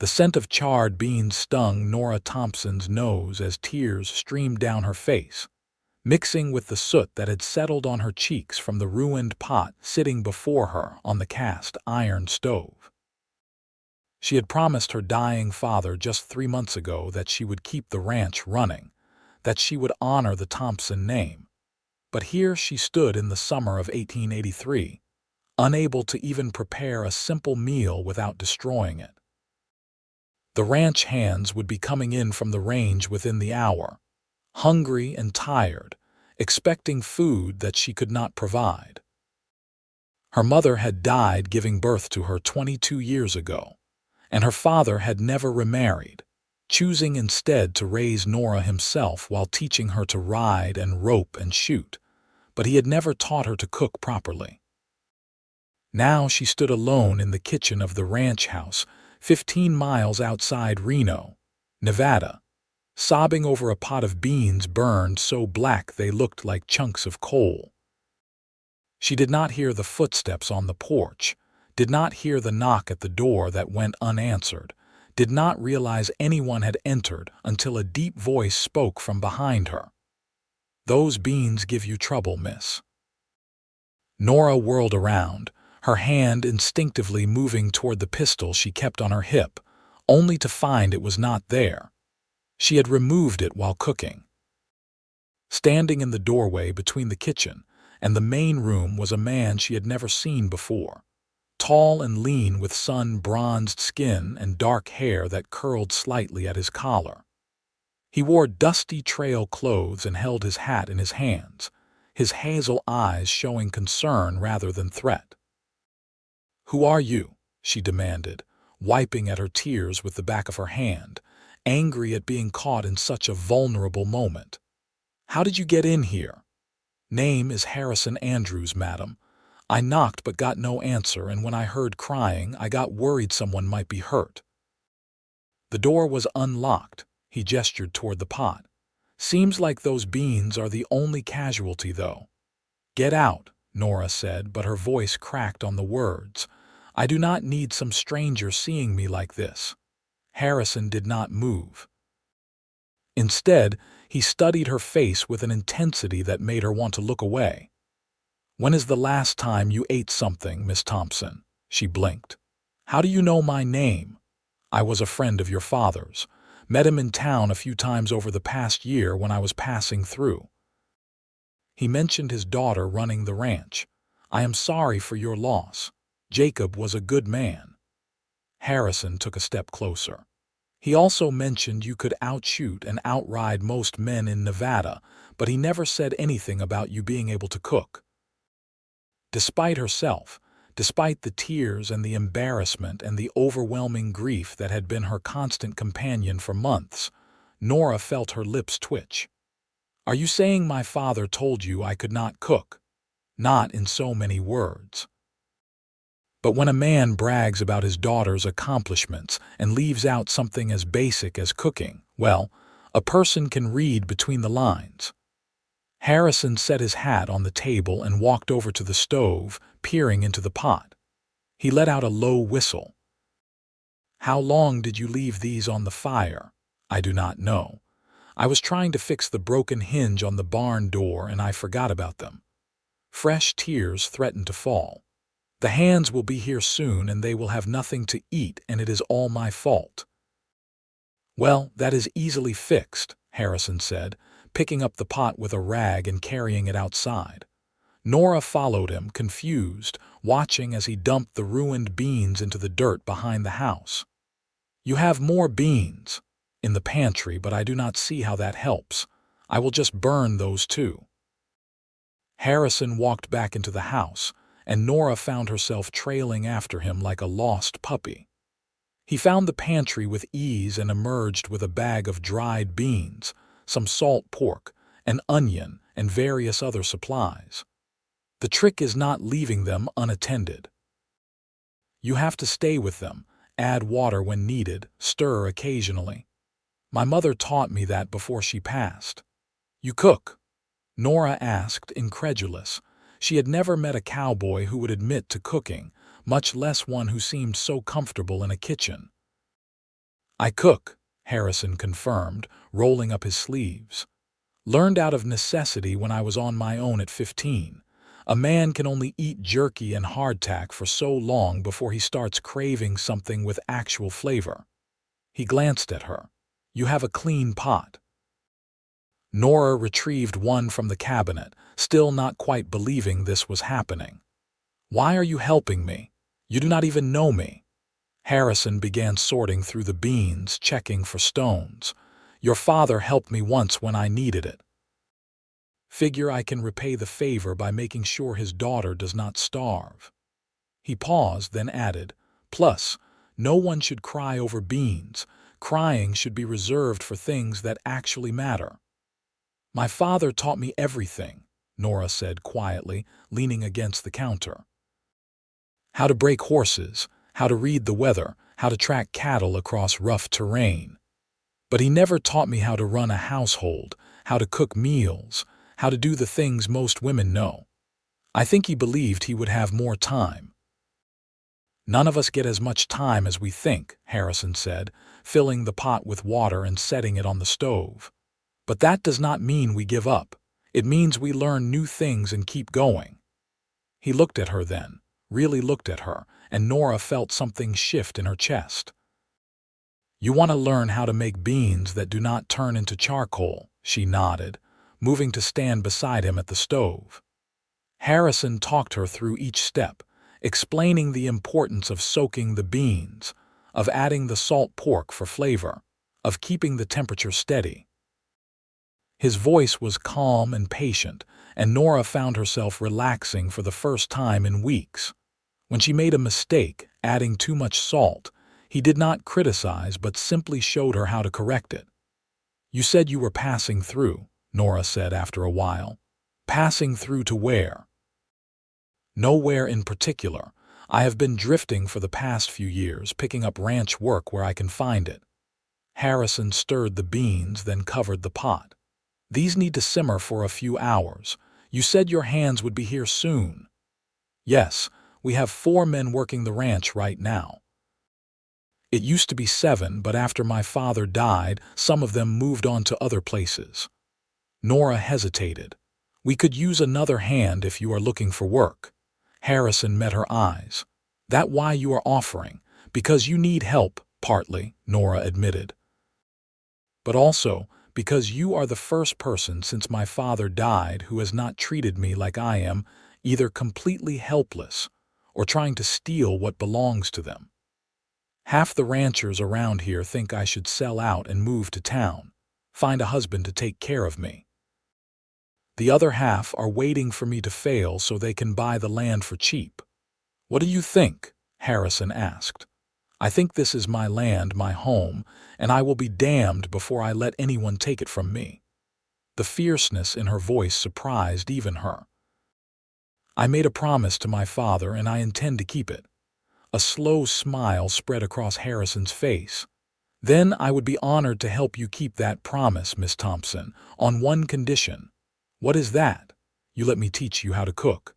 The scent of charred beans stung Nora Thompson's nose as tears streamed down her face, mixing with the soot that had settled on her cheeks from the ruined pot sitting before her on the cast iron stove. She had promised her dying father just 3 months ago that she would keep the ranch running, that she would honor the Thompson name. But here she stood in the summer of 1883, unable to even prepare a simple meal without destroying it. The ranch hands would be coming in from the range within the hour, hungry and tired, expecting food that she could not provide. Her mother had died giving birth to her 22 years ago, and her father had never remarried, choosing instead to raise Nora himself while teaching her to ride and rope and shoot, but he had never taught her to cook properly. Now she stood alone in the kitchen of the ranch house, 15 miles outside Reno, Nevada, sobbing over a pot of beans burned so black they looked like chunks of coal. She did not hear the footsteps on the porch, did not hear the knock at the door that went unanswered, did not realize anyone had entered until a deep voice spoke from behind her. "Those beans give you trouble, miss." Nora whirled around, her hand instinctively moving toward the pistol she kept on her hip, only to find it was not there. She had removed it while cooking. Standing in the doorway between the kitchen and the main room was a man she had never seen before, tall and lean with sun-bronzed skin and dark hair that curled slightly at his collar. He wore dusty trail clothes and held his hat in his hands, his hazel eyes showing concern rather than threat. "Who are you?" she demanded, wiping at her tears with the back of her hand, angry at being caught in such a vulnerable moment. "How did you get in here?" "Name is Harrison Andrews, madam. I knocked but got no answer, and when I heard crying, I got worried someone might be hurt." The door was unlocked. He gestured toward the pot. "Seems like those beans are the only casualty, though." "Get out," Nora said, but her voice cracked on the words. "I do not need some stranger seeing me like this." Harrison did not move. Instead, he studied her face with an intensity that made her want to look away. "When is the last time you ate something, Miss Thompson?" She blinked. "How do you know my name?" "I was a friend of your father's. Met him in town a few times over the past year when I was passing through. He mentioned his daughter running the ranch. I am sorry for your loss. Jacob was a good man." Harrison took a step closer. "He also mentioned you could outshoot and outride most men in Nevada, but he never said anything about you being able to cook." Despite herself, despite the tears and the embarrassment and the overwhelming grief that had been her constant companion for months, Nora felt her lips twitch. "Are you saying my father told you I could not cook?" "Not in so many words." But when a man brags about his daughter's accomplishments and leaves out something as basic as cooking, well, a person can read between the lines. Harrison set his hat on the table and walked over to the stove, peering into the pot. He let out a low whistle. "How long did you leave these on the fire?" "I do not know. I was trying to fix the broken hinge on the barn door and I forgot about them." Fresh tears threatened to fall. "The hands will be here soon and they will have nothing to eat, and it is all my fault." "Well, that is easily fixed," Harrison said, picking up the pot with a rag and carrying it outside. Nora followed him, confused, watching as he dumped the ruined beans into the dirt behind the house. "You have more beans in the pantry, but I do not see how that helps. I will just burn those too." Harrison walked back into the house, and Nora found herself trailing after him like a lost puppy. He found the pantry with ease and emerged with a bag of dried beans, some salt pork, an onion, and various other supplies. The trick is not leaving them unattended. You have to stay with them, add water when needed, stir occasionally. My mother taught me that before she passed. "You cook?" Nora asked, incredulous. She had never met a cowboy who would admit to cooking, much less one who seemed so comfortable in a kitchen. I cook, Harrison confirmed, rolling up his sleeves. Learned out of necessity when I was on my own at 15. A man can only eat jerky and hardtack for so long before he starts craving something with actual flavor. He glanced at her. You have a clean pot. Nora retrieved one from the cabinet, still not quite believing this was happening. Why are you helping me? You do not even know me. Harrison began sorting through the beans, checking for stones. Your father helped me once when I needed it. Figure I can repay the favor by making sure his daughter does not starve. He paused, then added, plus, no one should cry over beans. Crying should be reserved for things that actually matter. My father taught me everything, Nora said quietly, leaning against the counter. How to break horses, how to read the weather, how to track cattle across rough terrain. But he never taught me how to run a household, how to cook meals, how to do the things most women know. I think he believed he would have more time. None of us get as much time as we think, Harrison said, filling the pot with water and setting it on the stove. But that does not mean we give up. It means we learn new things and keep going. He looked at her then, really looked at her, and Nora felt something shift in her chest. You want to learn how to make beans that do not turn into charcoal, she nodded, moving to stand beside him at the stove. Harrison talked her through each step, explaining the importance of soaking the beans, of adding the salt pork for flavor, of keeping the temperature steady. His voice was calm and patient, and Nora found herself relaxing for the first time in weeks. When she made a mistake, adding too much salt, he did not criticize but simply showed her how to correct it. You said you were passing through, Nora said after a while. Passing through to where? Nowhere in particular. I have been drifting for the past few years, picking up ranch work where I can find it. Harrison stirred the beans, then covered the pot. These need to simmer for a few hours. You said your hands would be here soon. Yes, we have 4 men working the ranch right now. It used to be 7, but after my father died, some of them moved on to other places. Nora hesitated. We could use another hand if you are looking for work. Harrison met her eyes. That why you are offering? Because you need help, partly, Nora admitted. But also, because you are the first person since my father died who has not treated me like I am, either completely helpless or trying to steal what belongs to them. Half the ranchers around here think I should sell out and move to town, find a husband to take care of me. The other half are waiting for me to fail so they can buy the land for cheap. What do you think? Harrison asked. I think this is my land, my home, and I will be damned before I let anyone take it from me. The fierceness in her voice surprised even her. I made a promise to my father and I intend to keep it. A slow smile spread across Harrison's face. Then I would be honored to help you keep that promise, Miss Thompson, on one condition. What is that? You let me teach you how to cook.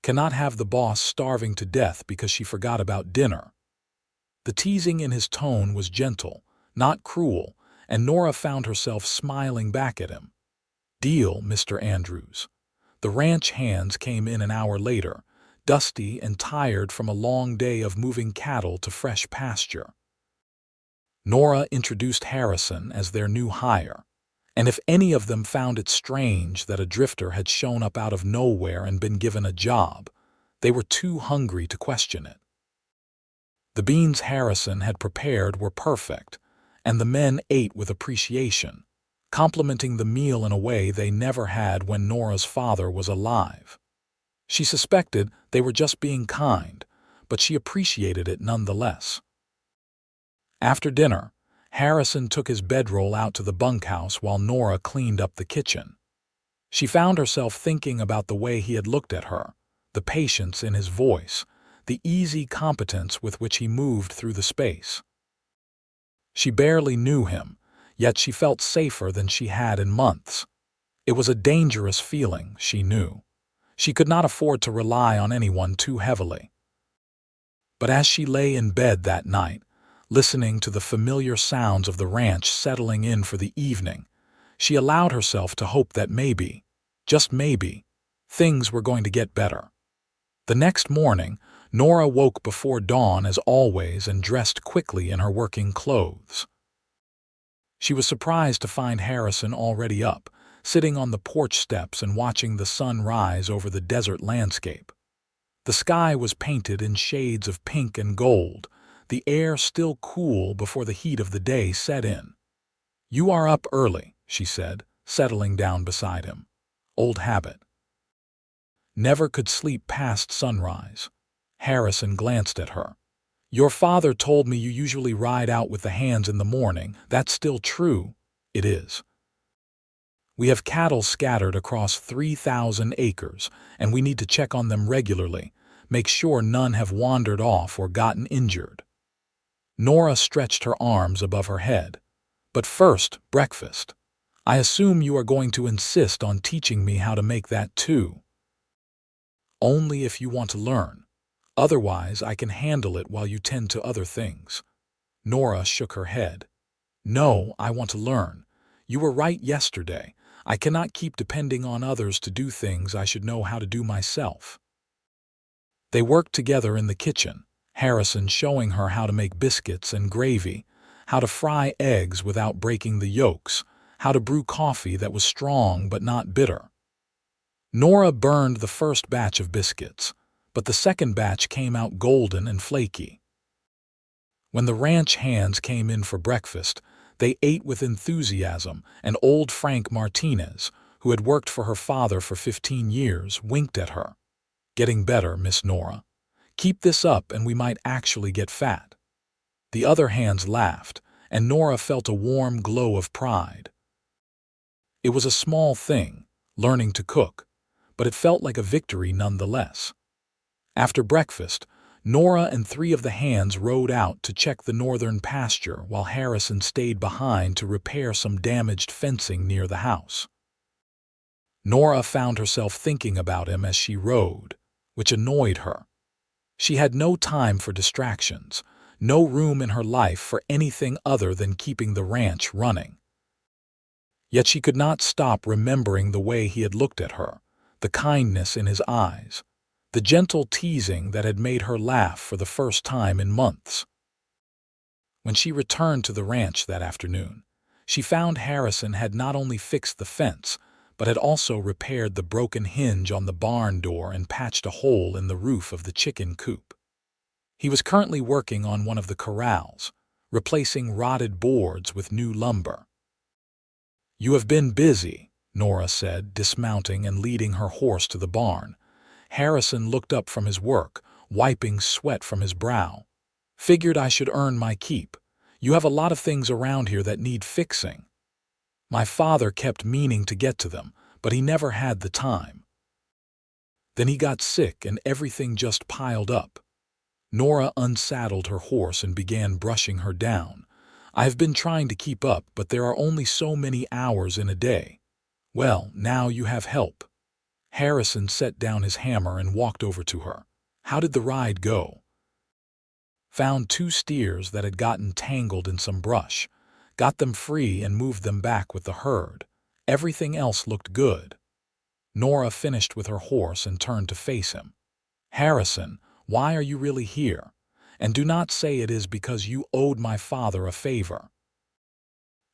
Cannot have the boss starving to death because she forgot about dinner. The teasing in his tone was gentle, not cruel, and Nora found herself smiling back at him. Deal, Mr. Andrews. The ranch hands came in an hour later, dusty and tired from a long day of moving cattle to fresh pasture. Nora introduced Harrison as their new hire, and if any of them found it strange that a drifter had shown up out of nowhere and been given a job, they were too hungry to question it. The beans Harrison had prepared were perfect, and the men ate with appreciation, complimenting the meal in a way they never had when Nora's father was alive. She suspected they were just being kind, but she appreciated it nonetheless. After dinner, Harrison took his bedroll out to the bunkhouse while Nora cleaned up the kitchen. She found herself thinking about the way he had looked at her, the patience in his voice, the easy competence with which he moved through the space. She barely knew him, yet she felt safer than she had in months. It was a dangerous feeling, she knew. She could not afford to rely on anyone too heavily. But as she lay in bed that night, listening to the familiar sounds of the ranch settling in for the evening. She allowed herself to hope that maybe, just maybe, things were going to get better. The next morning, Nora woke before dawn as always and dressed quickly in her working clothes. She was surprised to find Harrison already up, sitting on the porch steps and watching the sun rise over the desert landscape. The sky was painted in shades of pink and gold, the air still cool before the heat of the day set in. "You are up early," she said, settling down beside him. "Old habit." "Never could sleep past sunrise." Harrison glanced at her. "Your father told me you usually ride out with the hands in the morning. That's still true?" "It is. We have cattle scattered across 3,000 acres, and we need to check on them regularly, make sure none have wandered off or gotten injured." Nora stretched her arms above her head. "But first, breakfast. I assume you are going to insist on teaching me how to make that too." "Only if you want to learn. Otherwise, I can handle it while you tend to other things." Nora shook her head. "No, I want to learn. You were right yesterday. I cannot keep depending on others to do things I should know how to do myself." They worked together in the kitchen, Harrison showing her how to make biscuits and gravy, how to fry eggs without breaking the yolks, how to brew coffee that was strong but not bitter. Nora burned the first batch of biscuits, but the second batch came out golden and flaky. When the ranch hands came in for breakfast, they ate with enthusiasm, and old Frank Martinez, who had worked for her father for 15 years, winked at her. "Getting better, Miss Nora. Keep this up and we might actually get fat." The other hands laughed, and Nora felt a warm glow of pride. It was a small thing, learning to cook, but it felt like a victory nonetheless. After breakfast, Nora and 3 of the hands rode out to check the northern pasture while Harrison stayed behind to repair some damaged fencing near the house. Nora found herself thinking about him as she rode, which annoyed her. She had no time for distractions, no room in her life for anything other than keeping the ranch running. Yet she could not stop remembering the way he had looked at her, the kindness in his eyes, the gentle teasing that had made her laugh for the first time in months. When she returned to the ranch that afternoon, she found Harrison had not only fixed the fence, but had also repaired the broken hinge on the barn door and patched a hole in the roof of the chicken coop. He was currently working on one of the corrals, replacing rotted boards with new lumber. "You have been busy," Nora said, dismounting and leading her horse to the barn. Harrison looked up from his work, wiping sweat from his brow. "Figured I should earn my keep. You have a lot of things around here that need fixing." "My father kept meaning to get to them, but he never had the time. Then he got sick and everything just piled up." Nora unsaddled her horse and began brushing her down. "I have been trying to keep up, but there are only so many hours in a day." "Well, now you have help." Harrison set down his hammer and walked over to her. "How did the ride go?" "Found 2 steers that had gotten tangled in some brush. Got them free and moved them back with the herd. Everything else looked good." Nora finished with her horse and turned to face him. "Harrison, why are you really here? And do not say it is because you owed my father a favor.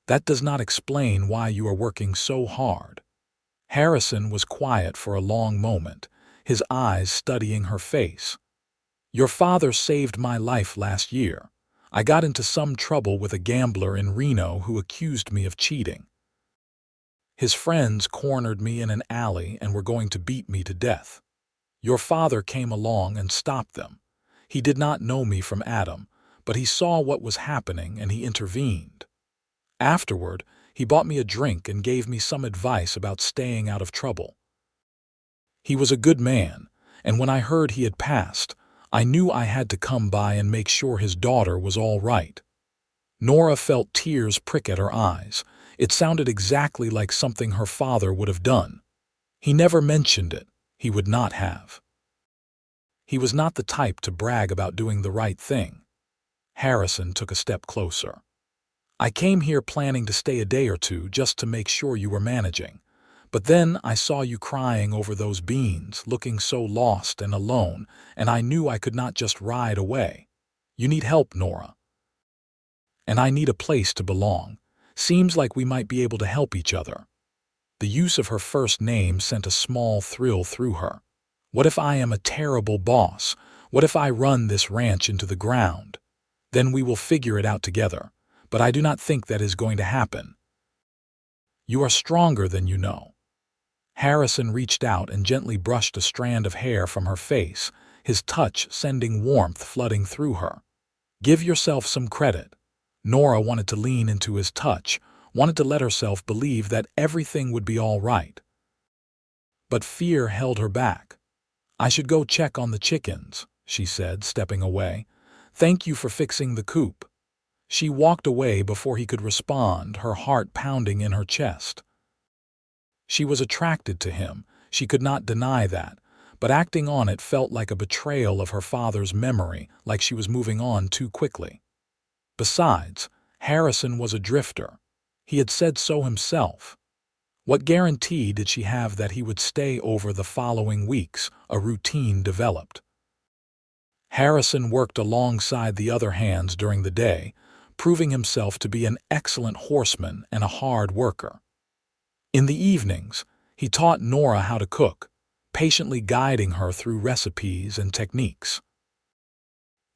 That does not explain why you are working so hard." Harrison was quiet for a long moment, his eyes studying her face. "Your father saved my life last year. I got into some trouble with a gambler in Reno who accused me of cheating. His friends cornered me in an alley and were going to beat me to death. Your father came along and stopped them. He did not know me from Adam, but he saw what was happening and he intervened. Afterward, he bought me a drink and gave me some advice about staying out of trouble. He was a good man, and when I heard he had passed, I knew I had to come by and make sure his daughter was all right." Nora felt tears prick at her eyes. It sounded exactly like something her father would have done. He never mentioned it. He would not have. He was not the type to brag about doing the right thing. Harrison took a step closer. "I came here planning to stay a day or two just to make sure you were managing. But then I saw you crying over those beans, looking so lost and alone, and I knew I could not just ride away. You need help, Nora. And I need a place to belong. Seems like we might be able to help each other." The use of her first name sent a small thrill through her. What if I am a terrible boss? What if I run this ranch into the ground? Then we will figure it out together. But I do not think that is going to happen. You are stronger than you know. Harrison reached out and gently brushed a strand of hair from her face, his touch sending warmth flooding through her. Give yourself some credit. Nora wanted to lean into his touch, wanted to let herself believe that everything would be all right. But fear held her back. "I should go check on the chickens," she said, stepping away. "Thank you for fixing the coop." She walked away before he could respond, her heart pounding in her chest. She was attracted to him, she could not deny that, but acting on it felt like a betrayal of her father's memory, like she was moving on too quickly. Besides, Harrison was a drifter. He had said so himself. What guarantee did she have that he would stay over the following weeks? A routine developed. Harrison worked alongside the other hands during the day, proving himself to be an excellent horseman and a hard worker. In the evenings, he taught Nora how to cook, patiently guiding her through recipes and techniques.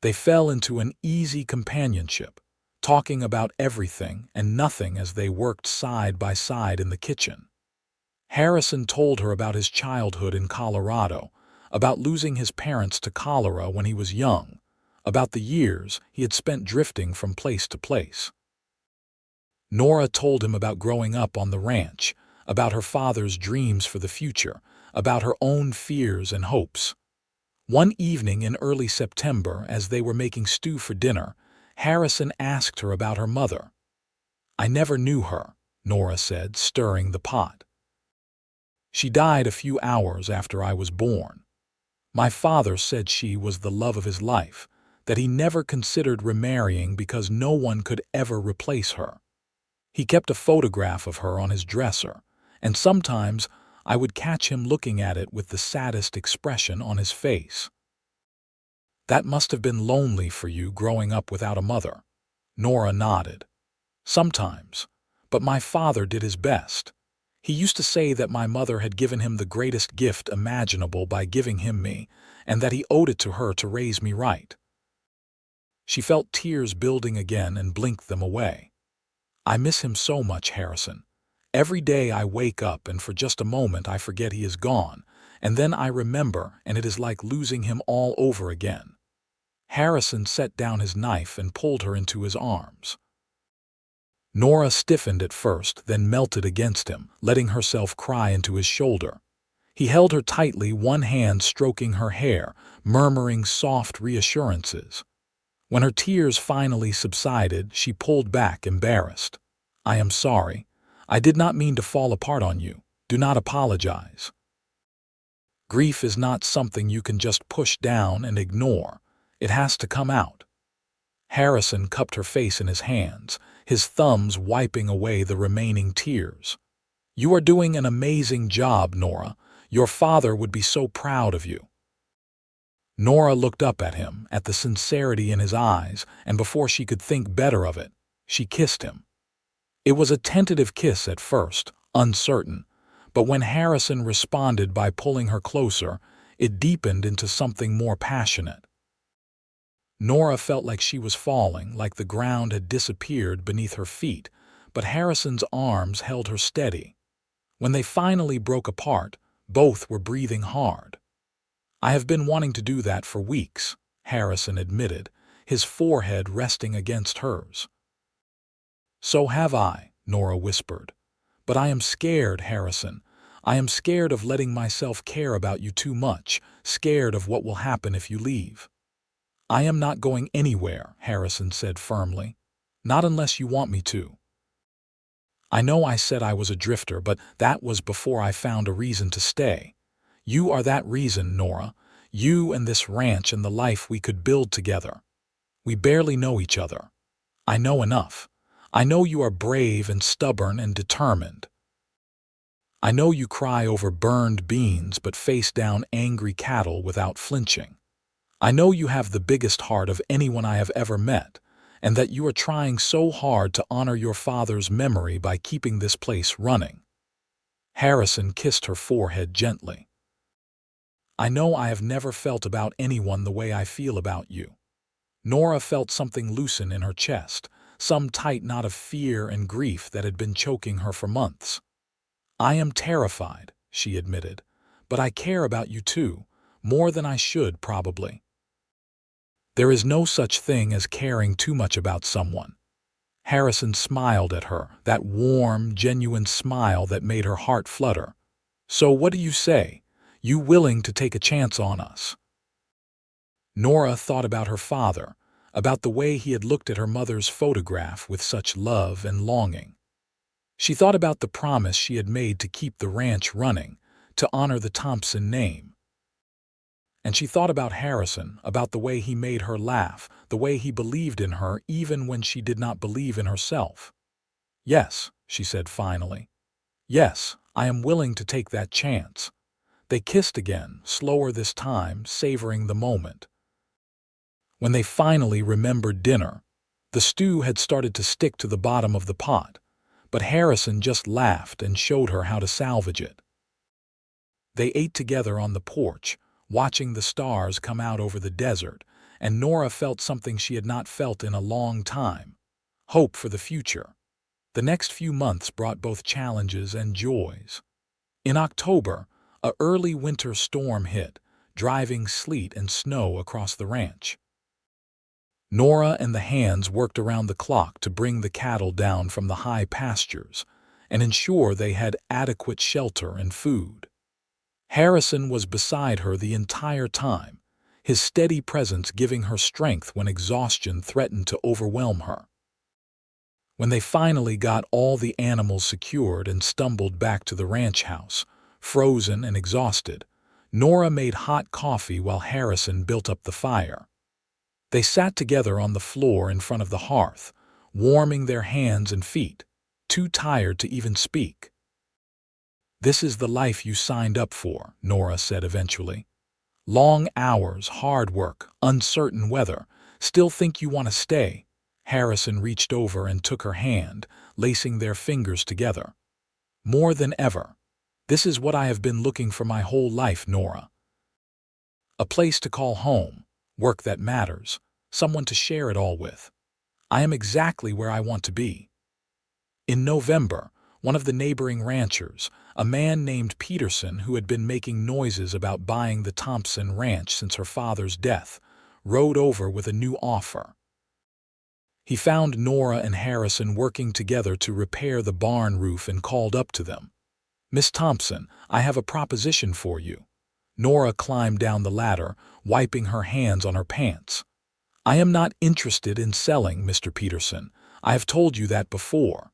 They fell into an easy companionship, talking about everything and nothing as they worked side by side in the kitchen. Harrison told her about his childhood in Colorado, about losing his parents to cholera when he was young, about the years he had spent drifting from place to place. Nora told him about growing up on the ranch, about her father's dreams for the future, about her own fears and hopes. One evening in early September, as they were making stew for dinner, Harrison asked her about her mother. "I never knew her," Nora said, stirring the pot. "She died a few hours after I was born. My father said she was the love of his life, that he never considered remarrying because no one could ever replace her. He kept a photograph of her on his dresser, and sometimes I would catch him looking at it with the saddest expression on his face." "That must have been lonely for you growing up without a mother." Nora nodded. "Sometimes, but my father did his best. He used to say that my mother had given him the greatest gift imaginable by giving him me, and that he owed it to her to raise me right." She felt tears building again and blinked them away. "I miss him so much, Harrison. Every day I wake up and for just a moment I forget he is gone, and then I remember and it is like losing him all over again." Harrison set down his knife and pulled her into his arms. Nora stiffened at first, then melted against him, letting herself cry into his shoulder. He held her tightly, one hand stroking her hair, murmuring soft reassurances. When her tears finally subsided, she pulled back, embarrassed. "I am sorry. I did not mean to fall apart on you. Do not apologize. Grief is not something you can just push down and ignore. It has to come out." Harrison cupped her face in his hands, his thumbs wiping away the remaining tears. "You are doing an amazing job, Nora. Your father would be so proud of you." Nora looked up at him, at the sincerity in his eyes, and before she could think better of it, she kissed him. It was a tentative kiss at first, uncertain, but when Harrison responded by pulling her closer, it deepened into something more passionate. Nora felt like she was falling, like the ground had disappeared beneath her feet, but Harrison's arms held her steady. When they finally broke apart, both were breathing hard. "I have been wanting to do that for weeks," Harrison admitted, his forehead resting against hers. "So have I," Nora whispered. "But I am scared, Harrison. I am scared of letting myself care about you too much, scared of what will happen if you leave." "I am not going anywhere," Harrison said firmly. "Not unless you want me to." "I know I said I was a drifter, but that was before I found a reason to stay. You are that reason, Nora. You and this ranch and the life we could build together. We barely know each other. I know enough. I know you are brave and stubborn and determined. I know you cry over burned beans but face down angry cattle without flinching. I know you have the biggest heart of anyone I have ever met, and that you are trying so hard to honor your father's memory by keeping this place running. Harrison kissed her forehead gently. I know I have never felt about anyone the way I feel about you. Nora felt something loosen in her chest, some tight knot of fear and grief that had been choking her for months. I am terrified, she admitted, but I care about you too, more than I should probably. There is no such thing as caring too much about someone. Harrison smiled at her, that warm, genuine smile that made her heart flutter. So what do you say? You willing to take a chance on us? Nora thought about her father, about the way he had looked at her mother's photograph with such love and longing. She thought about the promise she had made to keep the ranch running, to honor the Thompson name. And she thought about Harrison, about the way he made her laugh, the way he believed in her even when she did not believe in herself. Yes, she said finally. Yes, I am willing to take that chance. They kissed again, slower this time, savoring the moment. When they finally remembered dinner, the stew had started to stick to the bottom of the pot, but Harrison just laughed and showed her how to salvage it. They ate together on the porch, watching the stars come out over the desert, and Nora felt something she had not felt in a long time: hope for the future. The next few months brought both challenges and joys. In October, an early winter storm hit, driving sleet and snow across the ranch. Nora and the hands worked around the clock to bring the cattle down from the high pastures and ensure they had adequate shelter and food. Harrison was beside her the entire time, his steady presence giving her strength when exhaustion threatened to overwhelm her. When they finally got all the animals secured and stumbled back to the ranch house, frozen and exhausted, Nora made hot coffee while Harrison built up the fire. They sat together on the floor in front of the hearth, warming their hands and feet, too tired to even speak. "This is the life you signed up for," Nora said eventually. "Long hours, hard work, uncertain weather. Still think you want to stay?" Harrison reached over and took her hand, lacing their fingers together. "More than ever. This is what I have been looking for my whole life, Nora. A place to call home, work that matters, someone to share it all with. I am exactly where I want to be." In November, one of the neighboring ranchers, a man named Peterson who had been making noises about buying the Thompson ranch since her father's death, rode over with a new offer. He found Nora and Harrison working together to repair the barn roof and called up to them. "Miss Thompson, I have a proposition for you." Nora climbed down the ladder, wiping her hands on her pants. "I am not interested in selling, Mr. Peterson. I have told you that before.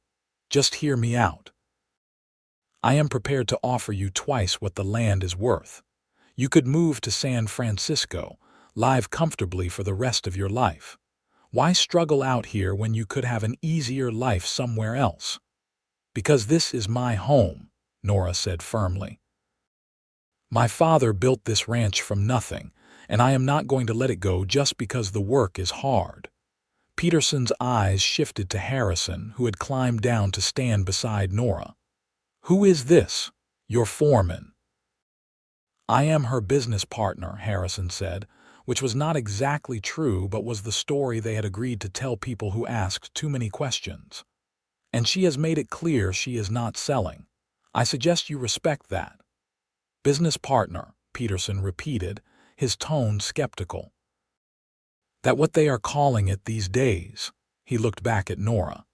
Just hear me out. I am prepared to offer you twice what the land is worth. You could move to San Francisco, live comfortably for the rest of your life. Why struggle out here when you could have an easier life somewhere else?" "Because this is my home," Nora said firmly. "My father built this ranch from nothing, and I am not going to let it go just because the work is hard." Peterson's eyes shifted to Harrison, who had climbed down to stand beside Nora. "Who is this? Your foreman?" "I am her business partner," Harrison said, which was not exactly true but was the story they had agreed to tell people who asked too many questions. "And she has made it clear she is not selling. I suggest you respect that." "Business partner," Peterson repeated, his tone skeptical. "That what they are calling it these days?" He looked back at Nora.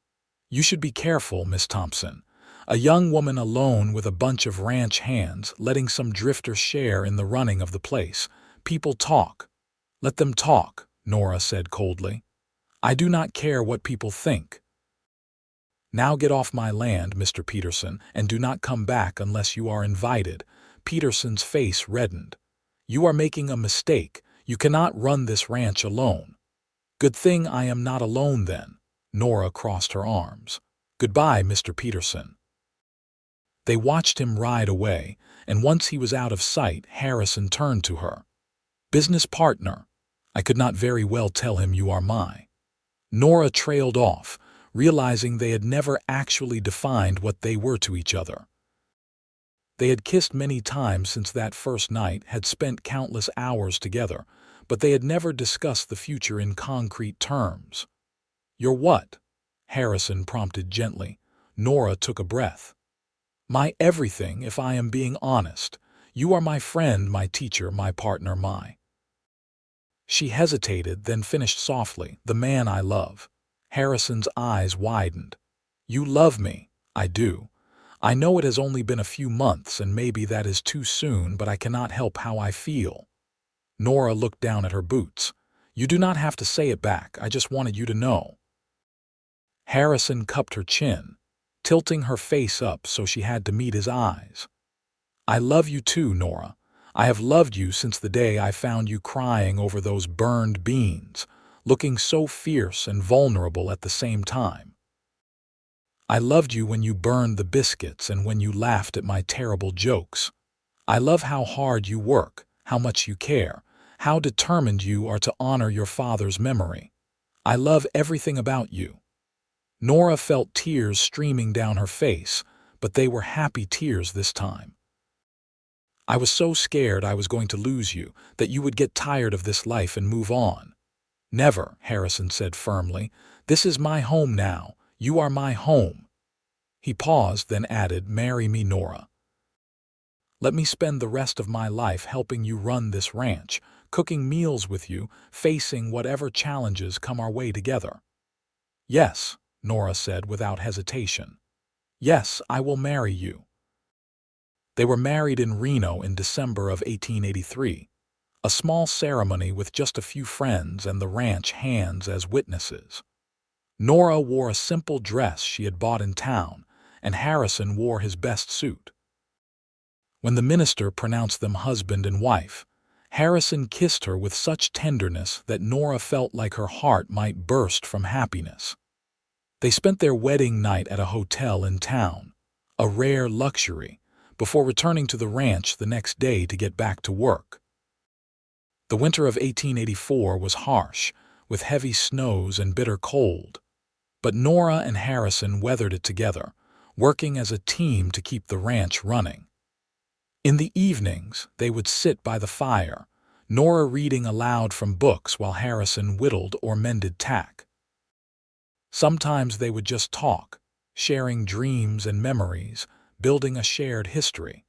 "You should be careful, Miss Thompson. A young woman alone with a bunch of ranch hands, letting some drifter share in the running of the place. People talk." "Let them talk," Nora said coldly. "I do not care what people think. Now get off my land, Mr. Peterson, and do not come back unless you are invited." Peterson's face reddened. "You are making a mistake. You cannot run this ranch alone." Good thing I am not alone then. Nora crossed her arms. Goodbye, Mr. Peterson. They watched him ride away, and once he was out of sight, Harrison turned to her. Business partner. I could not very well tell him you are my. Nora trailed off, realizing they had never actually defined what they were to each other. They had kissed many times since that first night, had spent countless hours together, but they had never discussed the future in concrete terms. You're what? Harrison prompted gently. Nora took a breath. My everything, if I am being honest. You are my friend, my teacher, my partner, my. She hesitated, then finished softly, the man I love. Harrison's eyes widened. You love me. I do. I know it has only been a few months, and maybe that is too soon, but I cannot help how I feel. Nora looked down at her boots. You do not have to say it back, I just wanted you to know. Harrison cupped her chin, tilting her face up so she had to meet his eyes. I love you too, Nora. I have loved you since the day I found you crying over those burned beans, looking so fierce and vulnerable at the same time. I loved you when you burned the biscuits and when you laughed at my terrible jokes. I love how hard you work, how much you care, how determined you are to honor your father's memory. I love everything about you. Nora felt tears streaming down her face, but they were happy tears this time. I was so scared I was going to lose you, that you would get tired of this life and move on. Never, Harrison said firmly. This is my home now. You are my home. He paused, then added, marry me, Nora. Let me spend the rest of my life helping you run this ranch, cooking meals with you, facing whatever challenges come our way together. Yes, Nora said without hesitation. Yes, I will marry you. They were married in Reno in December of 1883, a small ceremony with just a few friends and the ranch hands as witnesses. Nora wore a simple dress she had bought in town, and Harrison wore his best suit. When the minister pronounced them husband and wife, Harrison kissed her with such tenderness that Nora felt like her heart might burst from happiness. They spent their wedding night at a hotel in town, a rare luxury, before returning to the ranch the next day to get back to work. The winter of 1884 was harsh, with heavy snows and bitter cold, but Nora and Harrison weathered it together, working as a team to keep the ranch running. In the evenings, they would sit by the fire, Nora reading aloud from books while Harrison whittled or mended tack. Sometimes they would just talk, sharing dreams and memories, building a shared history.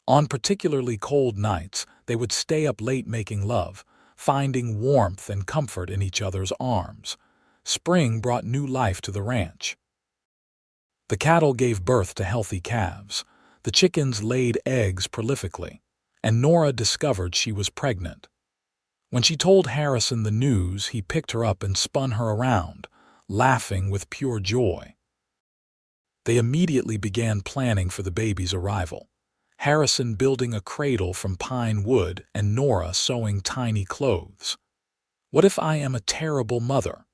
On particularly cold nights, they would stay up late making love, finding warmth and comfort in each other's arms. Spring brought new life to the ranch. The cattle gave birth to healthy calves, the chickens laid eggs prolifically, and Nora discovered she was pregnant. When she told Harrison the news, he picked her up and spun her around, laughing with pure joy. They immediately began planning for the baby's arrival, Harrison building a cradle from pine wood and Nora sewing tiny clothes. What if I am a terrible mother?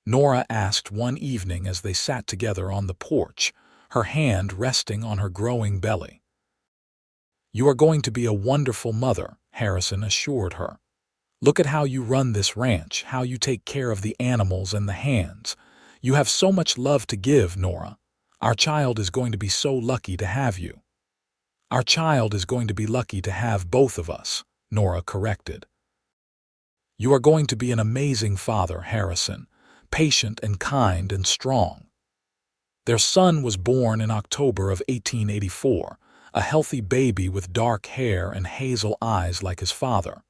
Nora asked one evening as they sat together on the porch, her hand resting on her growing belly. You are going to be a wonderful mother, Harrison assured her. Look at how you run this ranch, how you take care of the animals and the hands. You have so much love to give, Nora. Our child is going to be so lucky to have you. Our child is going to be lucky to have both of us, Nora corrected. You are going to be an amazing father, Harrison, patient and kind and strong. Their son was born in October of 1884, a healthy baby with dark hair and hazel eyes like his father.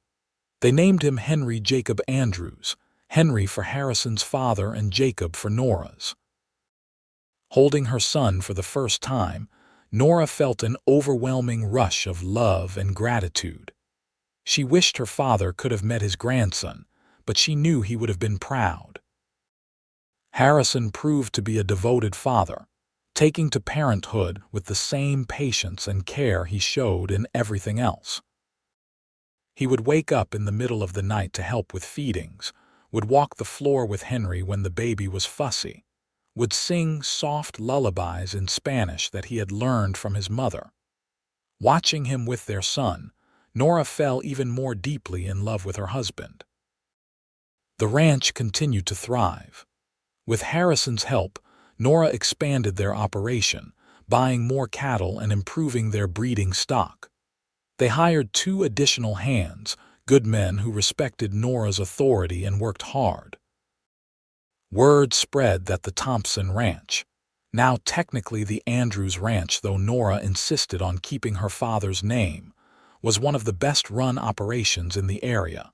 They named him Henry Jacob Andrews, Henry for Harrison's father and Jacob for Nora's. Holding her son for the first time, Nora felt an overwhelming rush of love and gratitude. She wished her father could have met his grandson, but she knew he would have been proud. Harrison proved to be a devoted father, taking to parenthood with the same patience and care he showed in everything else. He would wake up in the middle of the night to help with feedings, would walk the floor with Henry when the baby was fussy, would sing soft lullabies in Spanish that he had learned from his mother. Watching him with their son, Nora fell even more deeply in love with her husband. The ranch continued to thrive. With Harrison's help, Nora expanded their operation, buying more cattle and improving their breeding stock. They hired 2 additional hands, good men who respected Nora's authority and worked hard. Word spread that the Thompson Ranch, now technically the Andrews Ranch though Nora insisted on keeping her father's name, was one of the best-run operations in the area.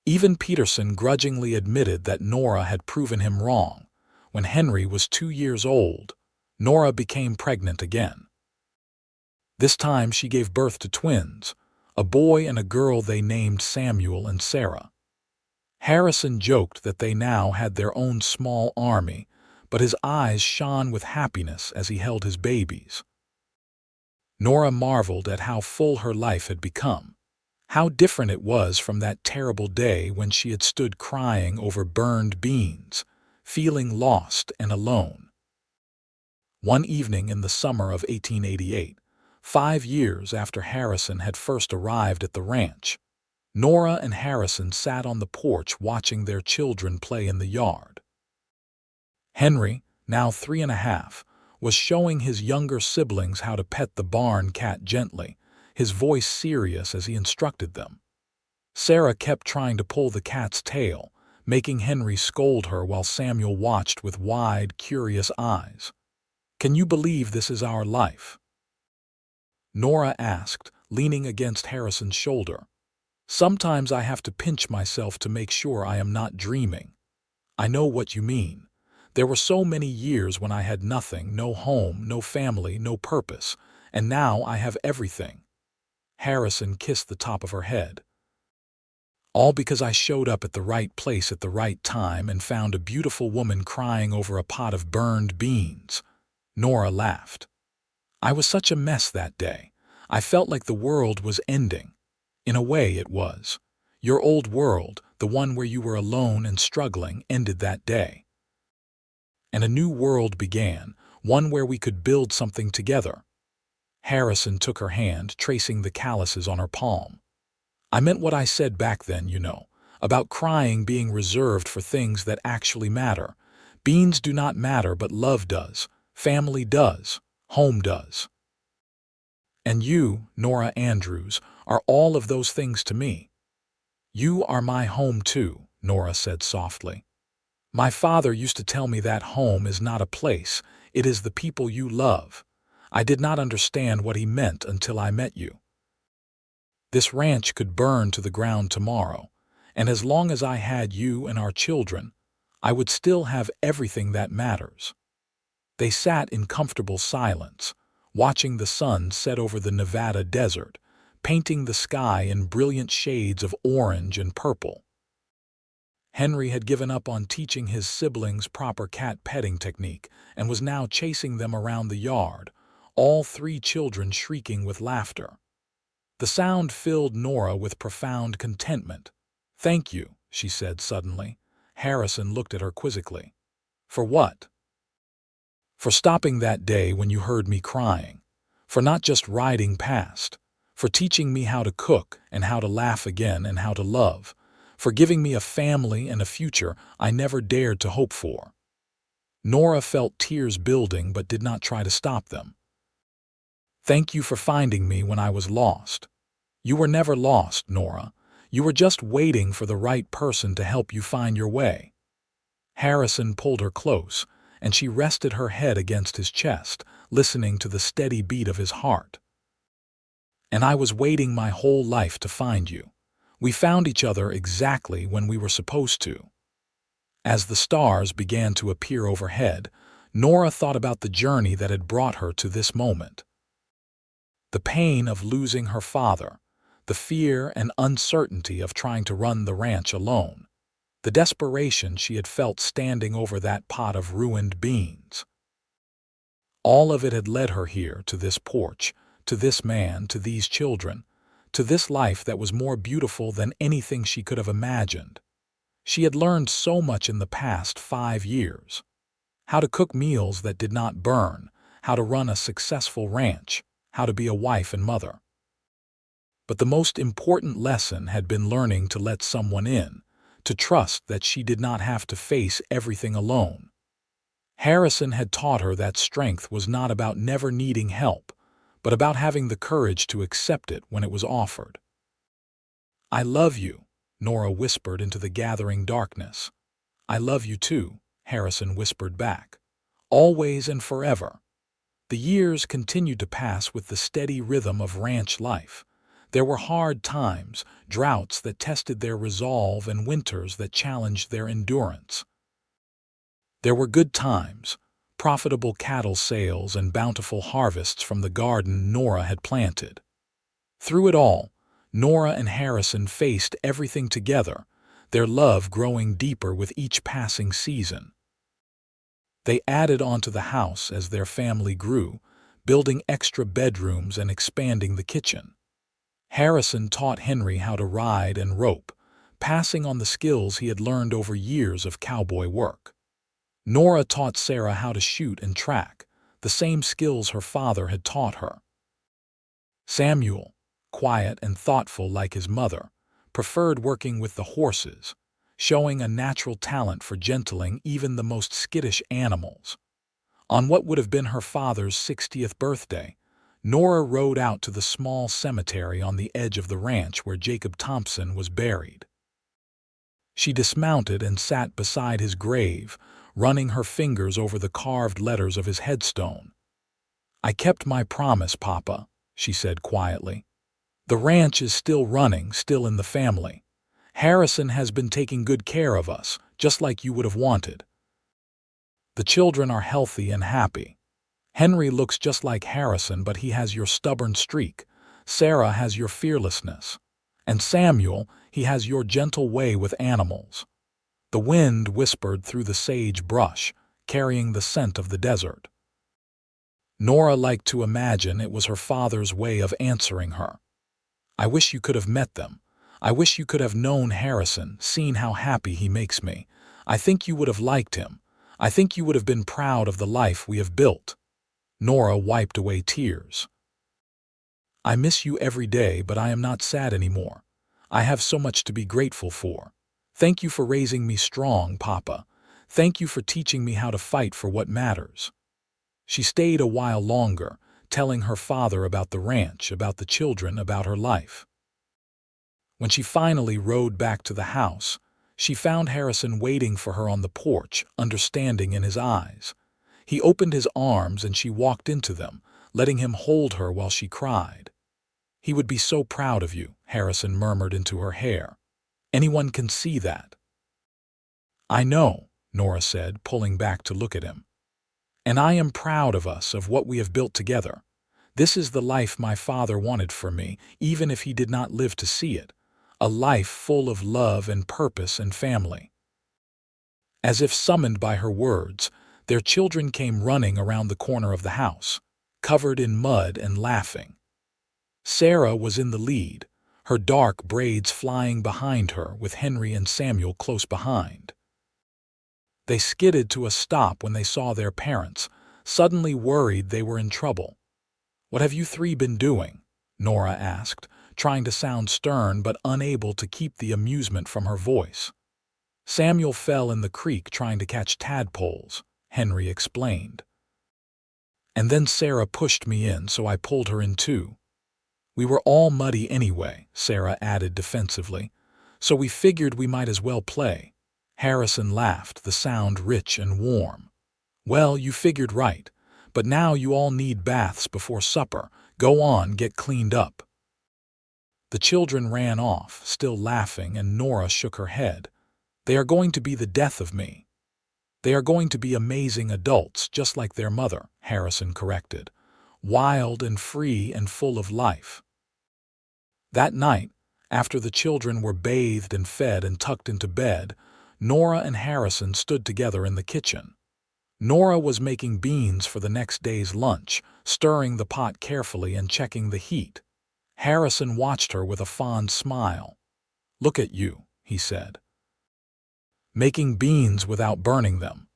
Even Peterson grudgingly admitted that Nora had proven him wrong. When Henry was 2 years old, Nora became pregnant again. This time she gave birth to twins, a boy and a girl they named Samuel and Sarah. Harrison joked that they now had their own small army, but his eyes shone with happiness as he held his babies. Nora marveled at how full her life had become. How different it was from that terrible day when she had stood crying over burned beans, feeling lost and alone. One evening in the summer of 1888, 5 years after Harrison had first arrived at the ranch, Nora and Harrison sat on the porch watching their children play in the yard. Henry, now 3½, was showing his younger siblings how to pet the barn cat gently, his voice serious as he instructed them. Sarah kept trying to pull the cat's tail, making Henry scold her while Samuel watched with wide, curious eyes. "Can you believe this is our life?" Nora asked, leaning against Harrison's shoulder. "Sometimes I have to pinch myself to make sure I am not dreaming. I know what you mean. There were so many years when I had nothing, no home, no family, no purpose, and now I have everything." Harrison kissed the top of her head. "All because I showed up at the right place at the right time and found a beautiful woman crying over a pot of burned beans." Nora laughed. "I was such a mess that day. I felt like the world was ending. In a way it was. Your old world, the one where you were alone and struggling, ended that day. And a new world began, one where we could build something together." Harrison took her hand, tracing the calluses on her palm. "I meant what I said back then, you know, about crying being reserved for things that actually matter. Beans do not matter, but love does, family does, home does. And you, Nora Andrews, are all of those things to me." "You are my home too," Nora said softly. "My father used to tell me that home is not a place, it is the people you love. I did not understand what he meant until I met you. This ranch could burn to the ground tomorrow, and as long as I had you and our children, I would still have everything that matters." They sat in comfortable silence, watching the sun set over the Nevada desert, painting the sky in brilliant shades of orange and purple. Henry had given up on teaching his siblings proper cat petting technique and was now chasing them around the yard, all 3 children shrieking with laughter. The sound filled Nora with profound contentment. "Thank you," she said suddenly. Harrison looked at her quizzically. "For what?" "For stopping that day when you heard me crying. For not just riding past. For teaching me how to cook and how to laugh again and how to love. For giving me a family and a future I never dared to hope for." Nora felt tears building but did not try to stop them. "Thank you for finding me when I was lost. You were never lost, Nora. You were just waiting for the right person to help you find your way." Harrison pulled her close, and she rested her head against his chest, listening to the steady beat of his heart. "And I was waiting my whole life to find you. We found each other exactly when we were supposed to." As the stars began to appear overhead, Nora thought about the journey that had brought her to this moment. The pain of losing her father, the fear and uncertainty of trying to run the ranch alone, the desperation she had felt standing over that pot of ruined beans. All of it had led her here, to this porch, to this man, to these children, to this life that was more beautiful than anything she could have imagined. She had learned so much in the past 5 years. How to cook meals that did not burn, how to run a successful ranch, how to be a wife and mother. But the most important lesson had been learning to let someone in, to trust that she did not have to face everything alone. Harrison had taught her that strength was not about never needing help, but about having the courage to accept it when it was offered. "I love you," Nora whispered into the gathering darkness. "I love you too," Harrison whispered back. "Always and forever." The years continued to pass with the steady rhythm of ranch life. There were hard times, droughts that tested their resolve and winters that challenged their endurance. There were good times, profitable cattle sales and bountiful harvests from the garden Nora had planted. Through it all, Nora and Harrison faced everything together, their love growing deeper with each passing season. They added onto the house as their family grew, building extra bedrooms and expanding the kitchen. Harrison taught Henry how to ride and rope, passing on the skills he had learned over years of cowboy work. Nora taught Sarah how to shoot and track, the same skills her father had taught her. Samuel, quiet and thoughtful like his mother, preferred working with the horses, showing a natural talent for gentling even the most skittish animals. On what would have been her father's 60th birthday, Nora rode out to the small cemetery on the edge of the ranch where Jacob Thompson was buried. She dismounted and sat beside his grave, running her fingers over the carved letters of his headstone. "I kept my promise, Papa," she said quietly. "The ranch is still running, still in the family. Harrison has been taking good care of us, just like you would have wanted. The children are healthy and happy. Henry looks just like Harrison, but he has your stubborn streak. Sarah has your fearlessness. And Samuel, he has your gentle way with animals." The wind whispered through the sage brush, carrying the scent of the desert. Nora liked to imagine it was her father's way of answering her. "I wish you could have met them. I wish you could have known Harrison, seen how happy he makes me. I think you would have liked him. I think you would have been proud of the life we have built." Nora wiped away tears. "I miss you every day, but I am not sad anymore. I have so much to be grateful for. Thank you for raising me strong, Papa. Thank you for teaching me how to fight for what matters." She stayed a while longer, telling her father about the ranch, about the children, about her life. When she finally rode back to the house, she found Harrison waiting for her on the porch, understanding in his eyes. He opened his arms and she walked into them, letting him hold her while she cried. "He would be so proud of you," Harrison murmured into her hair. "Anyone can see that." "I know," Nora said, pulling back to look at him. "And I am proud of us, of what we have built together. This is the life my father wanted for me, even if he did not live to see it. A life full of love and purpose and family." As if summoned by her words, their children came running around the corner of the house, covered in mud and laughing. Sarah was in the lead, her dark braids flying behind her with Henry and Samuel close behind. They skidded to a stop when they saw their parents, suddenly worried they were in trouble. "What have you three been doing?" Nora asked, trying to sound stern but unable to keep the amusement from her voice. "Samuel fell in the creek trying to catch tadpoles," Henry explained. "And then Sarah pushed me in, so I pulled her in too. We were all muddy anyway," Sarah added defensively, "so we figured we might as well play." Harrison laughed, the sound rich and warm. "Well, you figured right, but now you all need baths before supper. Go on, get cleaned up." The children ran off, still laughing, and Nora shook her head. "They are going to be the death of me." "They are going to be amazing adults, just like their mother," Harrison corrected. "Wild and free and full of life." That night, after the children were bathed and fed and tucked into bed, Nora and Harrison stood together in the kitchen. Nora was making beans for the next day's lunch, stirring the pot carefully and checking the heat. Harrison watched her with a fond smile. "Look at you," he said. Making beans without burning them.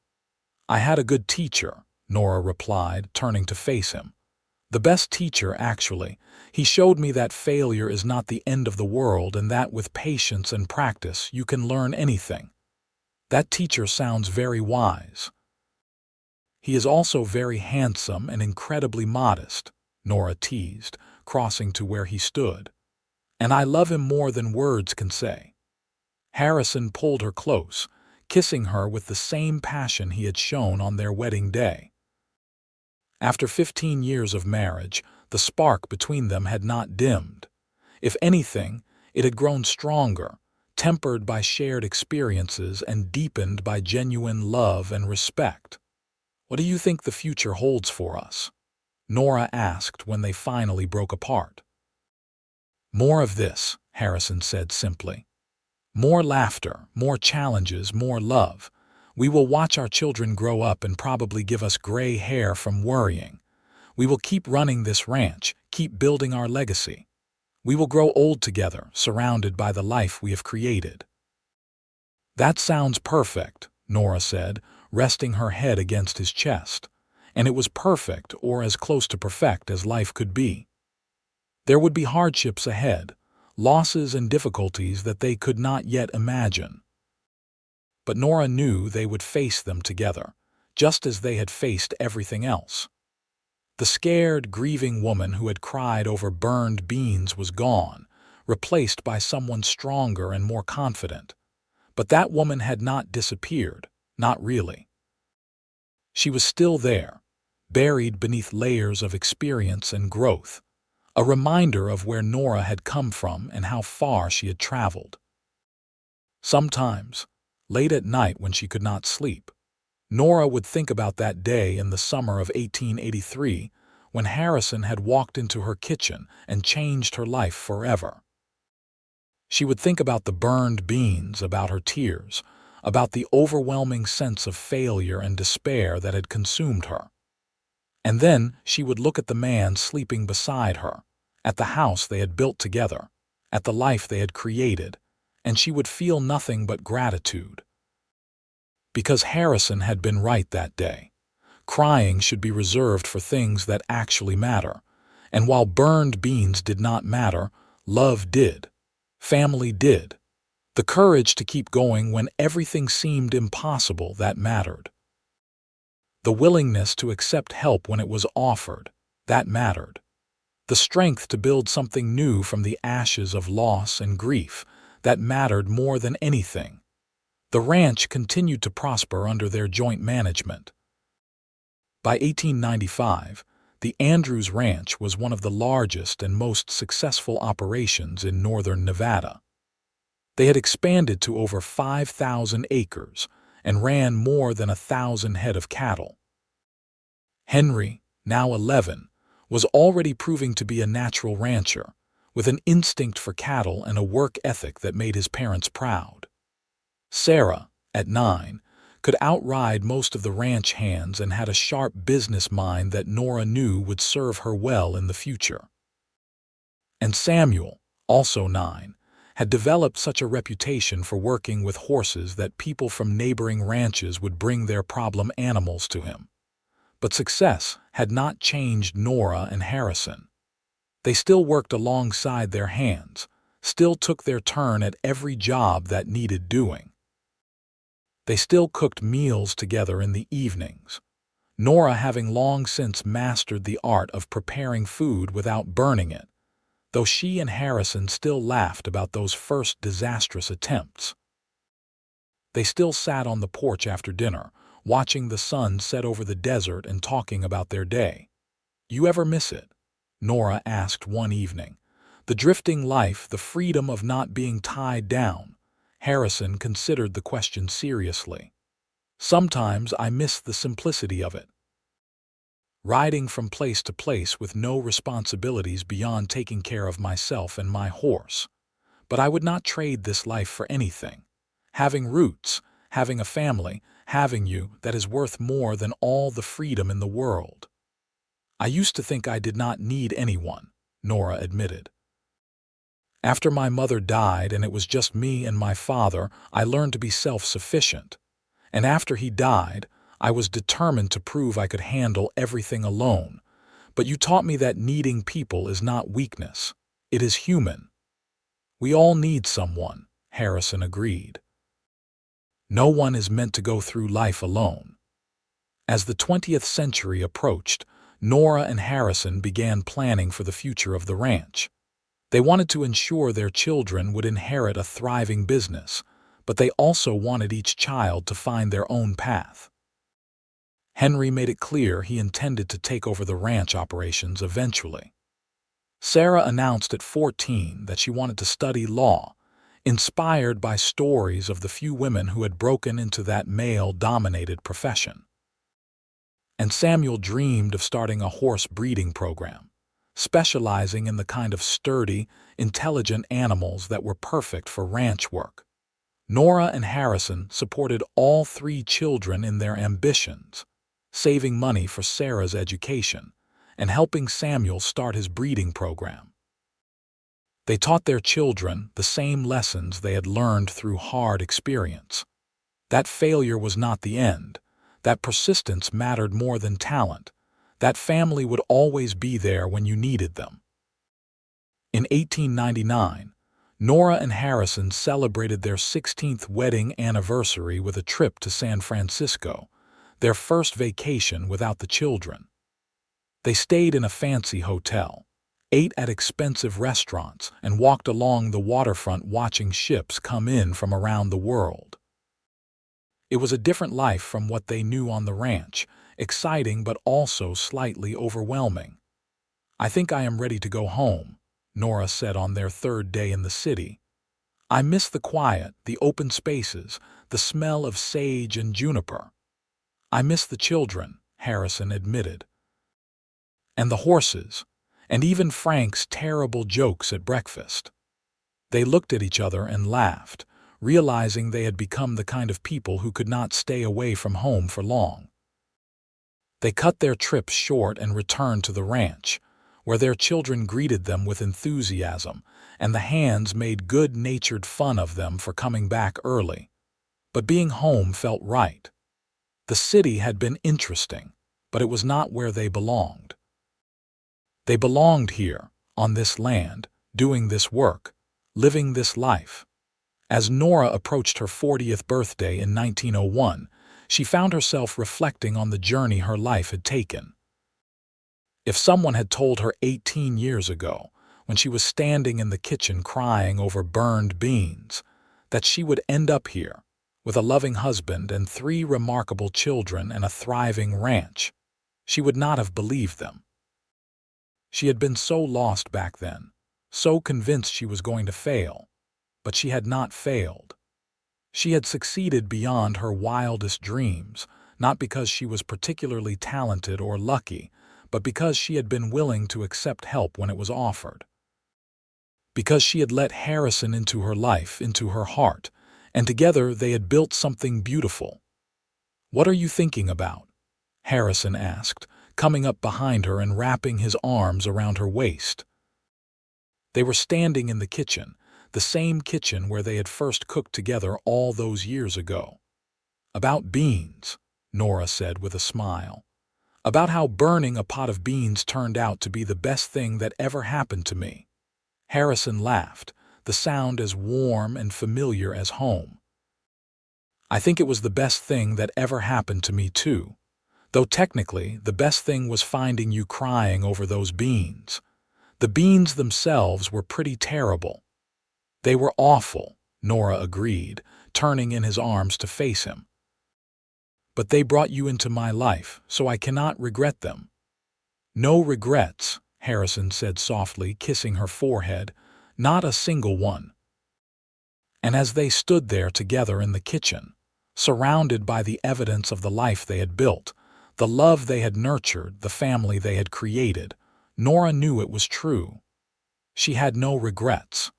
I had a good teacher, Nora replied, turning to face him. The best teacher, actually. He showed me that failure is not the end of the world and that with patience and practice you can learn anything. That teacher sounds very wise. He is also very handsome and incredibly modest, Nora teased, crossing to where he stood. And I love him more than words can say. Harrison pulled her close, kissing her with the same passion he had shown on their wedding day. After 15 years of marriage, the spark between them had not dimmed. If anything, it had grown stronger, tempered by shared experiences and deepened by genuine love and respect. "What do you think the future holds for us?" Nora asked when they finally broke apart. "More of this," Harrison said simply. "More laughter, more challenges, more love. We will watch our children grow up and probably give us gray hair from worrying. We will keep running this ranch, keep building our legacy. We will grow old together, surrounded by the life we have created." "That sounds perfect," Nora said, resting her head against his chest. And it was perfect, or as close to perfect as life could be. There would be hardships ahead, losses and difficulties that they could not yet imagine. But Nora knew they would face them together, just as they had faced everything else. The scared, grieving woman who had cried over burned beans was gone, replaced by someone stronger and more confident. But that woman had not disappeared, not really. She was still there, buried beneath layers of experience and growth, a reminder of where Nora had come from and how far she had traveled. Sometimes, late at night when she could not sleep, Nora would think about that day in the summer of 1883 when Harrison had walked into her kitchen and changed her life forever. She would think about the burned beans, about her tears, about the overwhelming sense of failure and despair that had consumed her. And then she would look at the man sleeping beside her, at the house they had built together, at the life they had created, and she would feel nothing but gratitude. Because Harrison had been right that day. Crying should be reserved for things that actually matter, and while burned beans did not matter, love did. Family did. The courage to keep going when everything seemed impossible, that mattered. The willingness to accept help when it was offered, that mattered. The strength to build something new from the ashes of loss and grief, that mattered more than anything. The ranch continued to prosper under their joint management. By 1895, the Andrews Ranch was one of the largest and most successful operations in northern Nevada. They had expanded to over 5,000 acres and ran more than 1,000 head of cattle. Henry, now 11, was already proving to be a natural rancher, with an instinct for cattle and a work ethic that made his parents proud. Sarah, at 9, could outride most of the ranch hands and had a sharp business mind that Nora knew would serve her well in the future. And Samuel, also 9, had developed such a reputation for working with horses that people from neighboring ranches would bring their problem animals to him. But success had not changed Nora and Harrison. They still worked alongside their hands, still took their turn at every job that needed doing. They still cooked meals together in the evenings, Nora having long since mastered the art of preparing food without burning it, though she and Harrison still laughed about those first disastrous attempts. They still sat on the porch after dinner, watching the sun set over the desert and talking about their day. "You ever miss it?" Nora asked one evening. "The drifting life, the freedom of not being tied down." Harrison considered the question seriously. "Sometimes I miss the simplicity of it. Riding from place to place with no responsibilities beyond taking care of myself and my horse. But I would not trade this life for anything. Having roots, having a family, having you, that is worth more than all the freedom in the world." "I used to think I did not need anyone," Nora admitted. After my mother died and it was just me and my father, I learned to be self-sufficient. And after he died, I was determined to prove I could handle everything alone. But you taught me that needing people is not weakness. It is human. We all need someone, Harrison agreed. No one is meant to go through life alone. As the 20th century approached, Nora and Harrison began planning for the future of the ranch. They wanted to ensure their children would inherit a thriving business, but they also wanted each child to find their own path. Henry made it clear he intended to take over the ranch operations eventually. Sarah announced at 14 that she wanted to study law, inspired by stories of the few women who had broken into that male-dominated profession. And Samuel dreamed of starting a horse breeding program, specializing in the kind of sturdy, intelligent animals that were perfect for ranch work. Nora and Harrison supported all three children in their ambitions, saving money for Sarah's education and helping Samuel start his breeding program. They taught their children the same lessons they had learned through hard experience. That failure was not the end, that persistence mattered more than talent, that family would always be there when you needed them. In 1899, Nora and Harrison celebrated their 16th wedding anniversary with a trip to San Francisco, their first vacation without the children. They stayed in a fancy hotel, ate at expensive restaurants, and walked along the waterfront watching ships come in from around the world. It was a different life from what they knew on the ranch, exciting but also slightly overwhelming. "I think I am ready to go home," Nora said on their third day in the city. "I miss the quiet, the open spaces, the smell of sage and juniper." "I miss the children," Harrison admitted. "And the horses, and even Frank's terrible jokes at breakfast." They looked at each other and laughed, realizing they had become the kind of people who could not stay away from home for long. They cut their trip short and returned to the ranch, where their children greeted them with enthusiasm, and the hands made good-natured fun of them for coming back early. But being home felt right. The city had been interesting, but it was not where they belonged. They belonged here, on this land, doing this work, living this life. As Nora approached her 40th birthday in 1901, she found herself reflecting on the journey her life had taken. If someone had told her 18 years ago, when she was standing in the kitchen crying over burned beans, that she would end up here, with a loving husband and 3 remarkable children and a thriving ranch, she would not have believed them. She had been so lost back then, so convinced she was going to fail, but she had not failed. She had succeeded beyond her wildest dreams, not because she was particularly talented or lucky, but because she had been willing to accept help when it was offered. Because she had let Harrison into her life, into her heart, and together they had built something beautiful. "What are you thinking about?" Harrison asked, coming up behind her and wrapping his arms around her waist. They were standing in the kitchen, the same kitchen where they had first cooked together all those years ago. "About beans," Nora said with a smile. "About how burning a pot of beans turned out to be the best thing that ever happened to me." Harrison laughed, the sound as warm and familiar as home. "I think it was the best thing that ever happened to me too. Though technically, the best thing was finding you crying over those beans. The beans themselves were pretty terrible." "They were awful," Nora agreed, turning in his arms to face him. "But they brought you into my life, so I cannot regret them." "No regrets," Harrison said softly, kissing her forehead. "Not a single one." And as they stood there together in the kitchen, surrounded by the evidence of the life they had built, the love they had nurtured, the family they had created, Nora knew it was true. She had no regrets.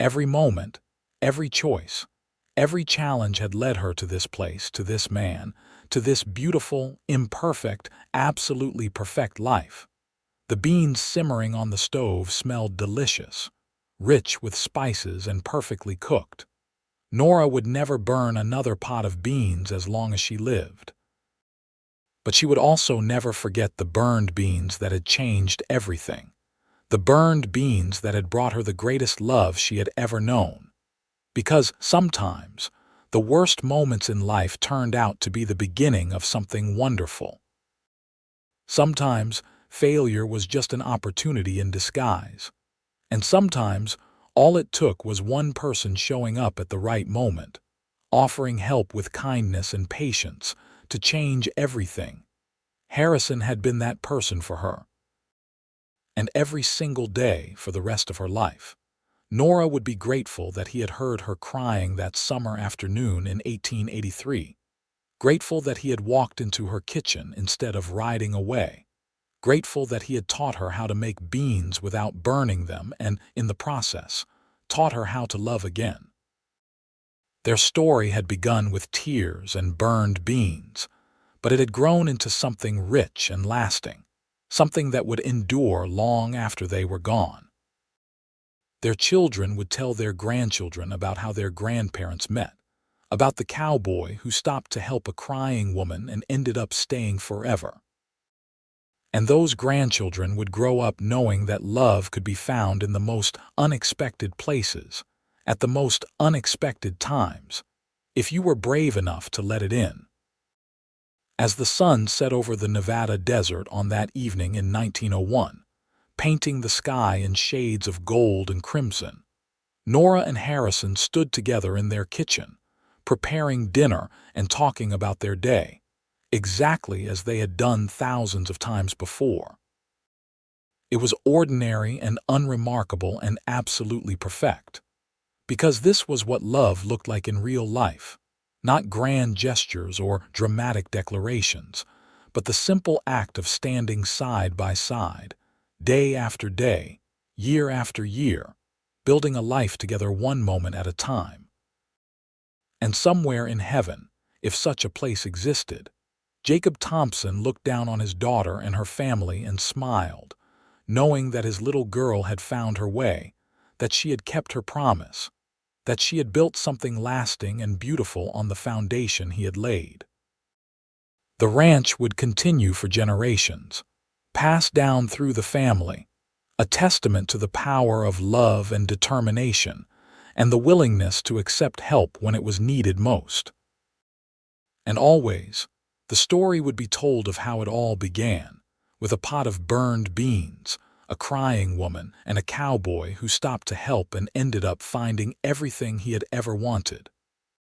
Every moment, every choice, every challenge had led her to this place, to this man, to this beautiful, imperfect, absolutely perfect life. The beans simmering on the stove smelled delicious. rich with spices and perfectly cooked. Nora would never burn another pot of beans as long as she lived. But she would also never forget the burned beans that had changed everything. The burned beans that had brought her the greatest love she had ever known. Because sometimes, the worst moments in life turned out to be the beginning of something wonderful. Sometimes, failure was just an opportunity in disguise. And sometimes, all it took was one person showing up at the right moment, offering help with kindness and patience to change everything. Harrison had been that person for her. And every single day for the rest of her life, Nora would be grateful that he had heard her crying that summer afternoon in 1883. Grateful that he had walked into her kitchen instead of riding away. Grateful that he had taught her how to make beans without burning them and, in the process, taught her how to love again. Their story had begun with tears and burned beans, but it had grown into something rich and lasting, something that would endure long after they were gone. Their children would tell their grandchildren about how their grandparents met, about the cowboy who stopped to help a crying woman and ended up staying forever. And those grandchildren would grow up knowing that love could be found in the most unexpected places, at the most unexpected times, if you were brave enough to let it in. As the sun set over the Nevada desert on that evening in 1901, painting the sky in shades of gold and crimson, Nora and Harrison stood together in their kitchen, preparing dinner and talking about their day, exactly as they had done thousands of times before. It was ordinary and unremarkable and absolutely perfect, because this was what love looked like in real life. Not grand gestures or dramatic declarations, but the simple act of standing side by side, day after day, year after year, building a life together one moment at a time. And somewhere in heaven, if such a place existed, Jacob Thompson looked down on his daughter and her family and smiled, knowing that his little girl had found her way, that she had kept her promise, that she had built something lasting and beautiful on the foundation he had laid. The ranch would continue for generations, passed down through the family, a testament to the power of love and determination, and the willingness to accept help when it was needed most. And always, the story would be told of how it all began, with a pot of burned beans, a crying woman, and a cowboy who stopped to help and ended up finding everything he had ever wanted.